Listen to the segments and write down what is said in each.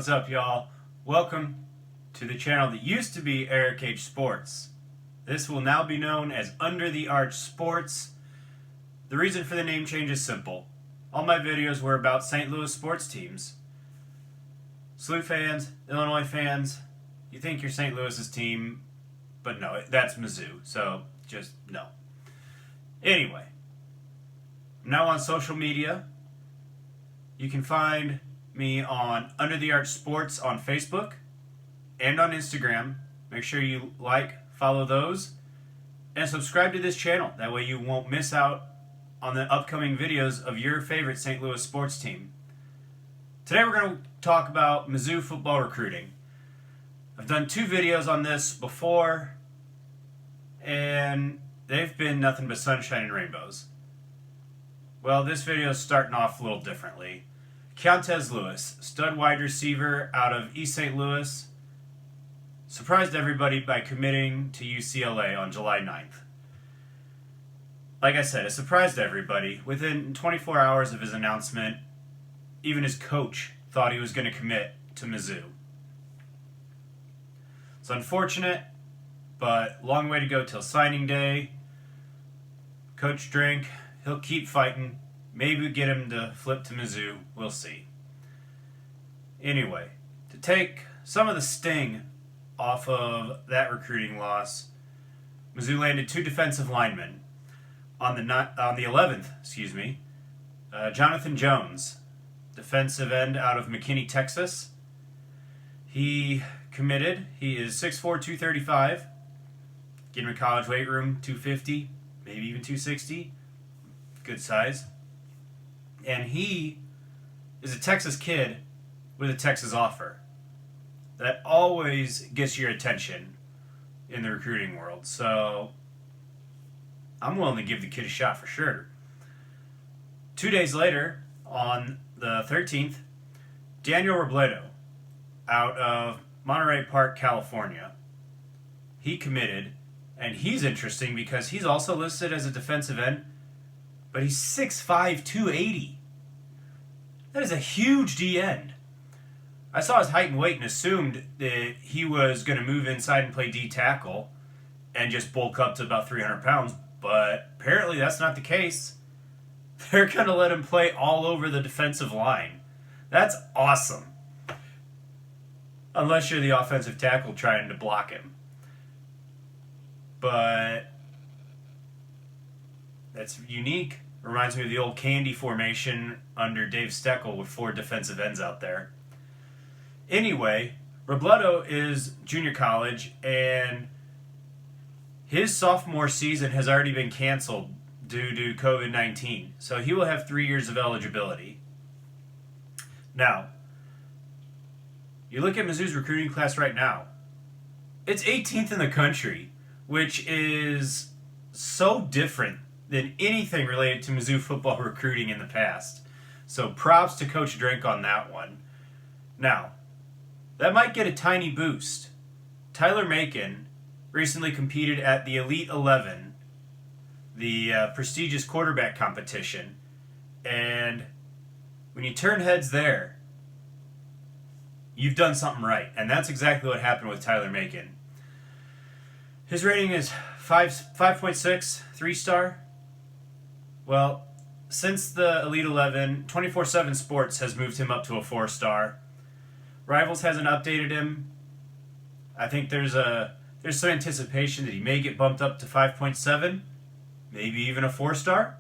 What's up, y'all? Welcome to the channel that used to be Eric H. Sports. This will now be known as Under the Arch Sports. The reason for the name change is simple. All my videos were about St. Louis sports teams. SLU fans, Illinois fans, you think you're St. Louis's team, but no, that's Mizzou, so just no. Anyway, I'm now on social media. You can find me on Under the Arch Sports on Facebook and on Instagram. Make sure you like, follow those, and subscribe to this channel. That way you won't miss out on the upcoming videos of your favorite St. Louis sports team. Today we're going to talk about Mizzou football recruiting. I've done 2 videos on this before, and they've been nothing but sunshine and rainbows. Well, this video is starting off a little differently. Keontez Lewis, stud wide receiver out of East St. Louis, surprised everybody by committing to UCLA on July 9th. Like I said, it surprised everybody. Within 24 hours of his announcement, even his coach thought he was going to commit to Mizzou. It's unfortunate, but long way to go till signing day. Coach Drink, he'll keep fighting. Maybe get him to flip to Mizzou. We'll see. Anyway, to take some of the sting off of that recruiting loss, Mizzou landed 2 defensive linemen. On the 11th, Jonathan Jones, defensive end out of McKinney, Texas. He committed. He is 6'4", 235. Get him a college weight room, 250, maybe even 260. Good size. And he is a Texas kid with a Texas offer. That always gets your attention in the recruiting world. So I'm willing to give the kid a shot for sure. 2 days later, on the 13th, Daniel Robledo out of Monterey Park, California. He committed, and he's interesting because he's also listed as a defensive end, but he's 6'5", 280. That is a huge D-end. I saw his height and weight and assumed that he was going to move inside and play D-tackle and just bulk up to about 300 pounds, but apparently that's not the case. They're going to let him play all over the defensive line. That's awesome. Unless you're the offensive tackle trying to block him. But that's unique. Reminds me of the old candy formation under Dave Steckel with 4 defensive ends out there. Anyway, Robledo is junior college, and his sophomore season has already been canceled due to COVID-19. So he will have 3 years of eligibility. Now, you look at Mizzou's recruiting class right now. It's 18th in the country, which is so different than anything related to Mizzou football recruiting in the past. So props to Coach Drink on that one. Now, that might get a tiny boost. Tyler Macon recently competed at the Elite 11, the prestigious quarterback competition, and when you turn heads there, you've done something right, and that's exactly what happened with Tyler Macon. His rating is 5.6, 3-star. Well, since the Elite 11, 24/7 Sports has moved him up to a 4-star. Rivals hasn't updated him. I think there's some anticipation that he may get bumped up to 5.7, maybe even a 4-star.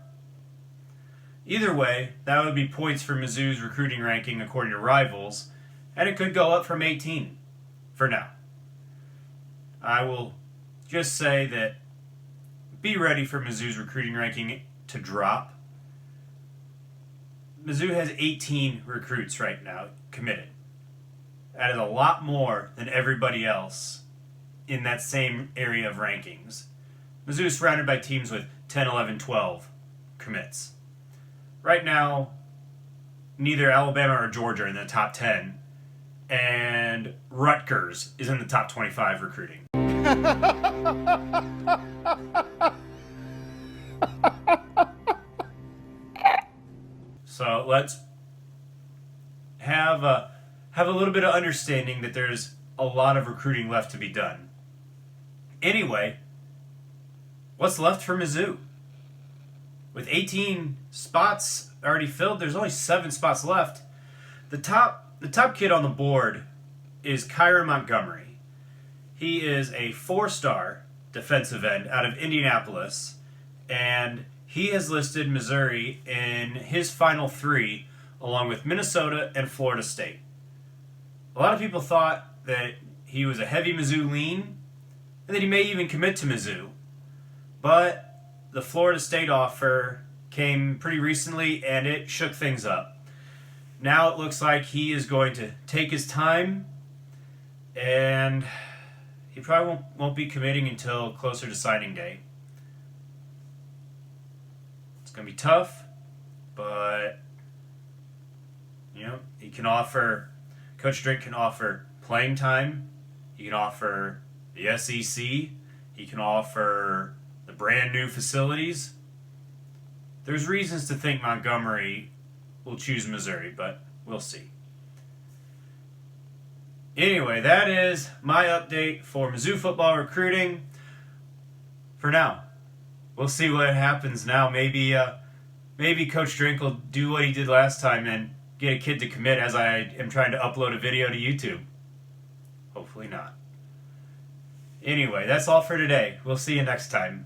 Either way, that would be points for Mizzou's recruiting ranking according to Rivals, and it could go up from 18 for now. I will just say that be ready for Mizzou's recruiting ranking to drop. Mizzou has 18 recruits right now committed. That is a lot more than everybody else in that same area of rankings. Mizzou is surrounded by teams with 10, 11, 12 commits. Right now, neither Alabama or Georgia are in the top 10, and Rutgers is in the top 25 recruiting. So let's have have a little bit of understanding that there's a lot of recruiting left to be done. Anyway, what's left for Mizzou? With 18 spots already filled, there's only 7 spots left. The top kid on the board is Kyra Montgomery. He is a 4-star defensive end out of Indianapolis, and he has listed Missouri in his final 3, along with Minnesota and Florida State. A lot of people thought that he was a heavy Mizzou lean, and that he may even commit to Mizzou. But the Florida State offer came pretty recently, and it shook things up. Now it looks like he is going to take his time, and he probably won't be committing until closer to signing day. It's going to be tough, but he can offer, Coach Drink can offer playing time. He can offer the SEC. He can offer the brand new facilities. There's reasons to think Montgomery will choose Missouri, but we'll see. Anyway, that is my update for Mizzou football recruiting for now. We'll see what happens now. Maybe Coach Drink will do what he did last time and get a kid to commit as I am trying to upload a video to YouTube. Hopefully not. Anyway, that's all for today. We'll see you next time.